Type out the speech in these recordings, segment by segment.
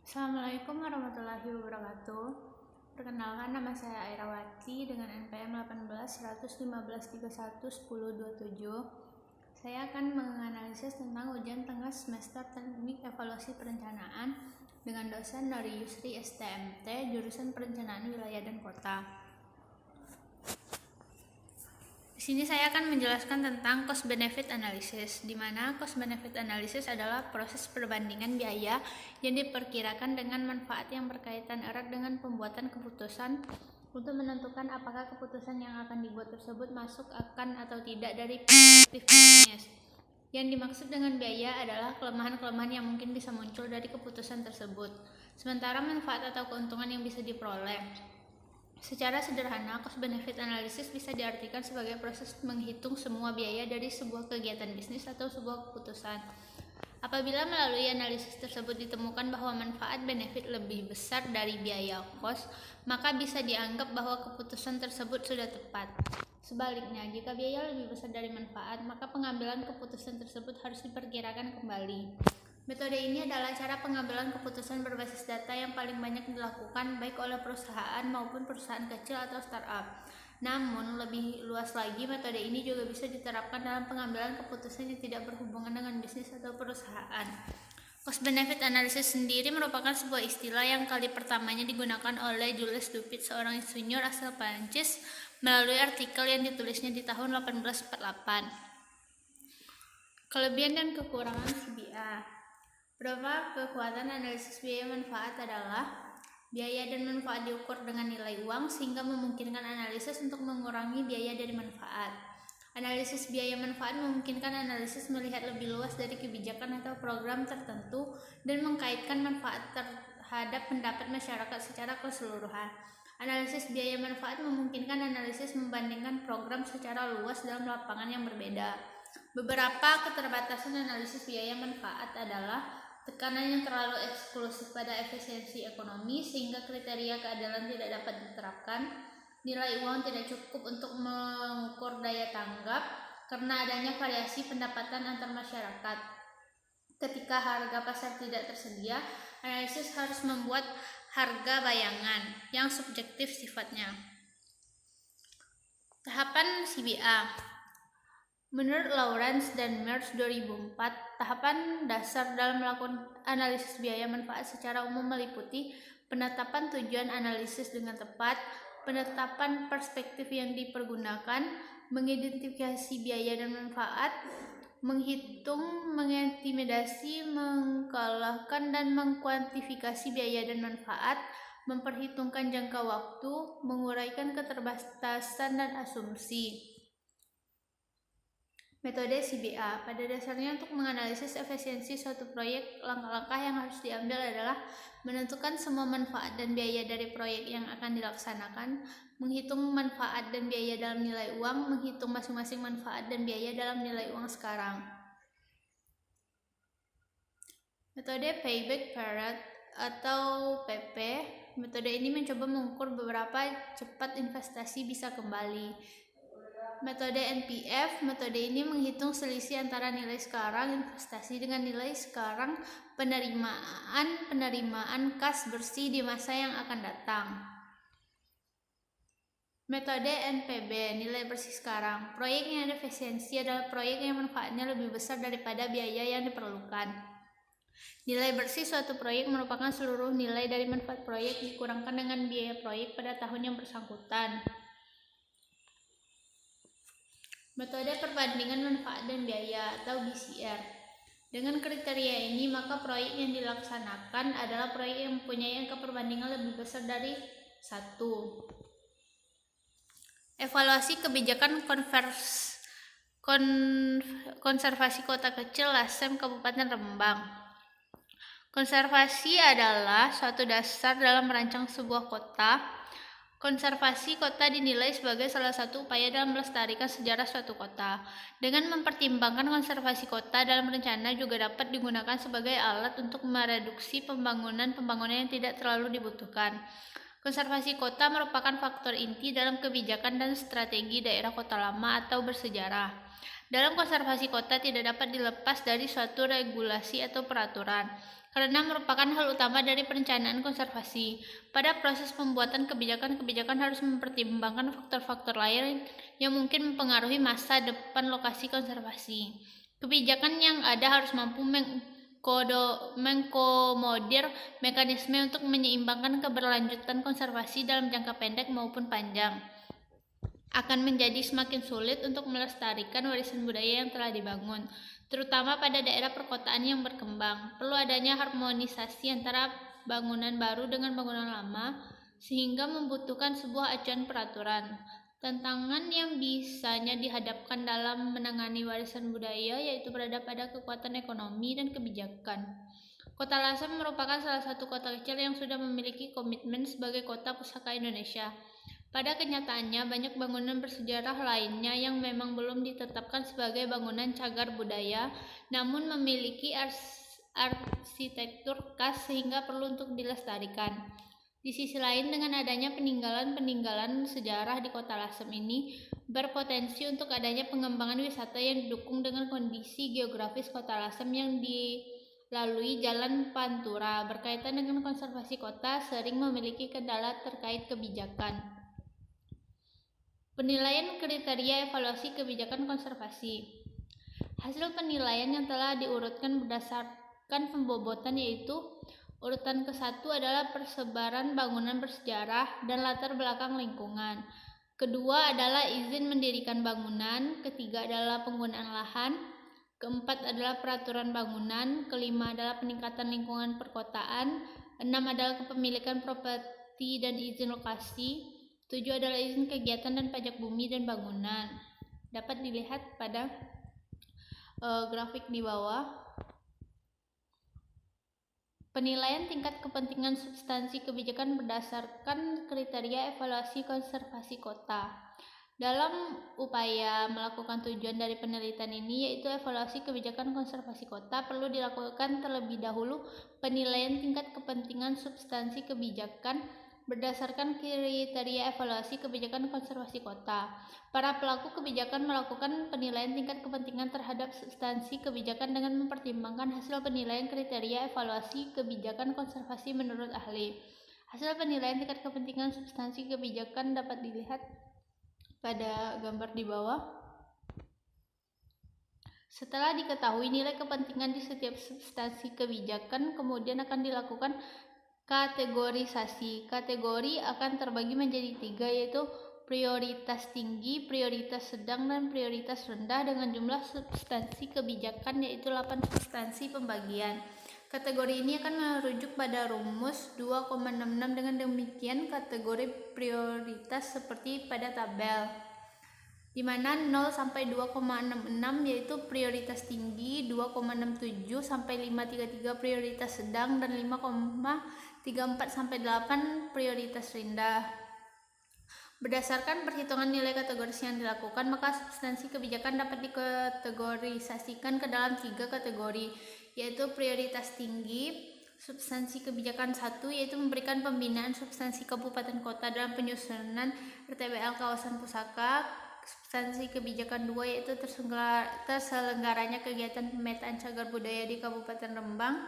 Assalamualaikum warahmatullahi wabarakatuh. Perkenalkan, nama saya Airawati dengan NPM 18 115 31 10 27. Saya akan menganalisis tentang ujian tengah semester teknik evaluasi perencanaan dengan dosen dari Yusri STMT jurusan perencanaan wilayah dan kota. Di sini saya akan menjelaskan tentang cost benefit analysis, di mana cost benefit analysis adalah proses perbandingan biaya yang diperkirakan dengan manfaat yang berkaitan erat dengan pembuatan keputusan untuk menentukan apakah keputusan yang akan dibuat tersebut masuk akan atau tidak dari perspektif bisnis. Yang dimaksud dengan biaya adalah kelemahan-kelemahan yang mungkin bisa muncul dari keputusan tersebut, sementara manfaat atau keuntungan yang bisa diperoleh. Secara sederhana, cost benefit analysis bisa diartikan sebagai proses menghitung semua biaya dari sebuah kegiatan bisnis atau sebuah keputusan. Apabila melalui analisis tersebut ditemukan bahwa manfaat benefit lebih besar dari biaya cost, maka bisa dianggap bahwa keputusan tersebut sudah tepat. Sebaliknya, jika biaya lebih besar dari manfaat, maka pengambilan keputusan tersebut harus diperkirakan kembali. Metode ini adalah cara pengambilan keputusan berbasis data yang paling banyak dilakukan baik oleh perusahaan maupun perusahaan kecil atau startup. Namun, lebih luas lagi, metode ini juga bisa diterapkan dalam pengambilan keputusan yang tidak berhubungan dengan bisnis atau perusahaan. Cost benefit analysis sendiri merupakan sebuah istilah yang kali pertamanya digunakan oleh Jules Dupuit, seorang insinyur asal Prancis, melalui artikel yang ditulisnya di tahun 1848. Kelebihan dan kekurangan CBA. Beberapa kekuatan analisis biaya manfaat adalah biaya dan manfaat diukur dengan nilai uang sehingga memungkinkan analisis untuk mengurangi biaya dari manfaat. Analisis biaya manfaat memungkinkan analisis melihat lebih luas dari kebijakan atau program tertentu dan mengkaitkan manfaat terhadap pendapat masyarakat secara keseluruhan. Analisis biaya manfaat memungkinkan analisis membandingkan program secara luas dalam lapangan yang berbeda. Beberapa keterbatasan analisis biaya manfaat adalah tekanan yang terlalu eksklusif pada efisiensi ekonomi sehingga kriteria keadilan tidak dapat diterapkan. Nilai uang tidak cukup untuk mengukur daya tanggap karena adanya variasi pendapatan antar masyarakat. Ketika harga pasar tidak tersedia, analisis harus membuat harga bayangan yang subjektif sifatnya. Tahapan CBA. Menurut Lawrence dan Merz 2004, tahapan dasar dalam melakukan analisis biaya manfaat secara umum meliputi penetapan tujuan analisis dengan tepat, penetapan perspektif yang dipergunakan, mengidentifikasi biaya dan manfaat, menghitung, mengintimidasi, mengkalahkan dan mengkuantifikasi biaya dan manfaat, memperhitungkan jangka waktu, menguraikan keterbatasan dan asumsi. Metode CBA. Pada dasarnya untuk menganalisis efisiensi suatu proyek, langkah-langkah yang harus diambil adalah menentukan semua manfaat dan biaya dari proyek yang akan dilaksanakan, menghitung manfaat dan biaya dalam nilai uang, menghitung masing-masing manfaat dan biaya dalam nilai uang sekarang. Metode Payback Period atau PP. Metode ini mencoba mengukur beberapa cepat investasi bisa kembali. Metode NPF, metode ini menghitung selisih antara nilai sekarang investasi dengan nilai sekarang penerimaan kas bersih di masa yang akan datang. Metode NPB, nilai bersih sekarang. Proyek yang ada efisiensi adalah proyek yang manfaatnya lebih besar daripada biaya yang diperlukan. Nilai bersih suatu proyek merupakan seluruh nilai dari manfaat proyek dikurangkan dengan biaya proyek pada tahun yang bersangkutan. Metode perbandingan manfaat dan biaya atau BCR. Dengan kriteria ini, maka proyek yang dilaksanakan adalah proyek yang mempunyai angka perbandingan lebih besar dari 1. Evaluasi kebijakan konservasi kota kecil LASEM Kabupaten Rembang. Konservasi adalah suatu dasar dalam merancang sebuah kota. Konservasi kota dinilai sebagai salah satu upaya dalam melestarikan sejarah suatu kota. Dengan mempertimbangkan konservasi kota dalam rencana juga dapat digunakan sebagai alat untuk mereduksi pembangunan yang tidak terlalu dibutuhkan. Konservasi kota merupakan faktor inti dalam kebijakan dan strategi daerah kota lama atau bersejarah. Dalam konservasi kota tidak dapat dilepas dari suatu regulasi atau peraturan. karena merupakan hal utama dari perencanaan konservasi. Pada proses pembuatan kebijakan harus mempertimbangkan faktor-faktor lain yang mungkin mempengaruhi masa depan lokasi konservasi. Kebijakan yang ada harus mampu mengkomodir mekanisme untuk menyeimbangkan keberlanjutan konservasi dalam jangka pendek maupun panjang. Akan menjadi semakin sulit untuk melestarikan warisan budaya yang telah dibangun, terutama pada daerah perkotaan yang berkembang. Perlu adanya harmonisasi antara bangunan baru dengan bangunan lama, sehingga membutuhkan sebuah acuan peraturan. Tantangan yang bisanya dihadapkan dalam menangani warisan budaya yaitu berada pada kekuatan ekonomi dan kebijakan. Kota Lasem merupakan salah satu kota kecil yang sudah memiliki komitmen sebagai kota pusaka Indonesia. Pada kenyataannya, banyak bangunan bersejarah lainnya yang memang belum ditetapkan sebagai bangunan cagar budaya, namun memiliki arsitektur khas sehingga perlu untuk dilestarikan. Di sisi lain, dengan adanya peninggalan-peninggalan sejarah di Kota Lasem ini, berpotensi untuk adanya pengembangan wisata yang didukung dengan kondisi geografis Kota Lasem yang dilalui Jalan Pantura. Berkaitan dengan konservasi kota, sering memiliki kendala terkait kebijakan. Penilaian kriteria evaluasi kebijakan konservasi. Hasil penilaian yang telah diurutkan berdasarkan pembobotan yaitu urutan ke-1 adalah persebaran bangunan bersejarah dan latar belakang lingkungan. Kedua adalah izin mendirikan bangunan. Ketiga adalah penggunaan lahan. Keempat adalah peraturan bangunan. Kelima adalah peningkatan lingkungan perkotaan. 6 adalah kepemilikan properti dan izin lokasi. 7 adalah izin kegiatan dan pajak bumi dan bangunan. Dapat dilihat pada grafik di bawah. Penilaian tingkat kepentingan substansi kebijakan berdasarkan kriteria evaluasi konservasi kota. Dalam upaya melakukan tujuan dari penelitian ini yaitu evaluasi kebijakan konservasi kota, perlu dilakukan terlebih dahulu penilaian tingkat kepentingan substansi kebijakan berdasarkan kriteria evaluasi kebijakan konservasi kota. Para pelaku kebijakan melakukan penilaian tingkat kepentingan terhadap substansi kebijakan dengan mempertimbangkan hasil penilaian kriteria evaluasi kebijakan konservasi menurut ahli. Hasil penilaian tingkat kepentingan substansi kebijakan dapat dilihat pada gambar di bawah. Setelah diketahui nilai kepentingan di setiap substansi kebijakan, kemudian akan dilakukan kategorisasi. Kategori akan terbagi menjadi 3 yaitu prioritas tinggi, prioritas sedang, dan prioritas rendah dengan jumlah substansi kebijakan yaitu 8 substansi pembagian. Kategori ini akan merujuk pada rumus 2,66. Dengan demikian kategori prioritas seperti pada tabel, di mana 0 sampai 2,66 yaitu prioritas tinggi, 2,67 sampai 5,33 prioritas sedang, dan 5,34 sampai 8 prioritas rendah. Berdasarkan perhitungan nilai kategorisasi yang dilakukan, maka substansi kebijakan dapat dikategorisasikan ke dalam 3 kategori, yaitu prioritas tinggi. Substansi kebijakan 1 yaitu memberikan pembinaan substansi kabupaten kota dalam penyusunan RTBL kawasan pusaka. Substansi kebijakan 2 yaitu terselenggaranya kegiatan pemetaan cagar budaya di Kabupaten Rembang.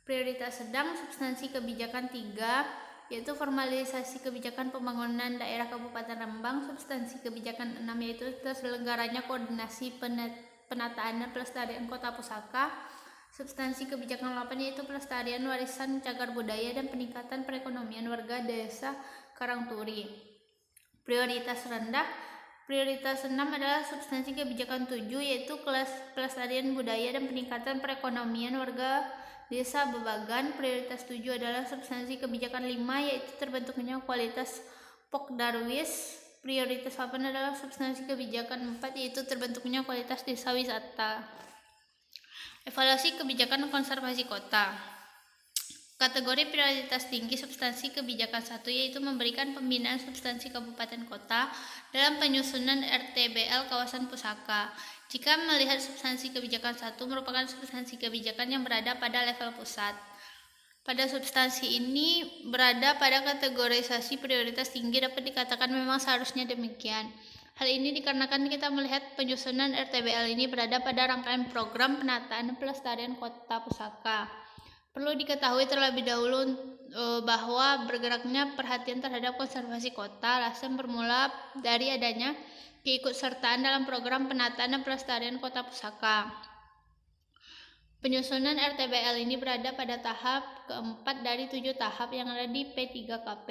Prioritas sedang substansi kebijakan 3 yaitu formalisasi kebijakan pembangunan daerah Kabupaten Rembang. Substansi kebijakan 6 yaitu terselenggaranya koordinasi penataan dan pelestarian kota pusaka. Substansi kebijakan 8 yaitu pelestarian warisan cagar budaya dan peningkatan perekonomian warga desa Karangturi. Prioritas rendah. Prioritas 6 adalah substansi kebijakan 7 yaitu pelestarian budaya dan peningkatan perekonomian warga desa Bebagan. Prioritas 7 adalah substansi kebijakan 5 yaitu terbentuknya kualitas Pokdarwis. Prioritas 8 adalah substansi kebijakan 4 yaitu terbentuknya kualitas desa wisata. Evaluasi kebijakan konservasi kota. Kategori prioritas tinggi substansi kebijakan 1 yaitu memberikan pembinaan substansi kabupaten kota dalam penyusunan RTBL kawasan pusaka. Jika melihat substansi kebijakan 1 merupakan substansi kebijakan yang berada pada level pusat. Pada substansi ini berada pada kategorisasi prioritas tinggi, dapat dikatakan memang seharusnya demikian. Hal ini dikarenakan kita melihat penyusunan RTBL ini berada pada rangkaian program penataan dan pelestarian kota pusaka. Perlu diketahui terlebih dahulu bahwa bergeraknya perhatian terhadap konservasi kota LASEM bermula dari adanya keikutsertaan dalam program penataan dan pelestarian kota pusaka. Penyusunan RTBL ini berada pada tahap keempat dari 7 tahap yang ada di P3KP.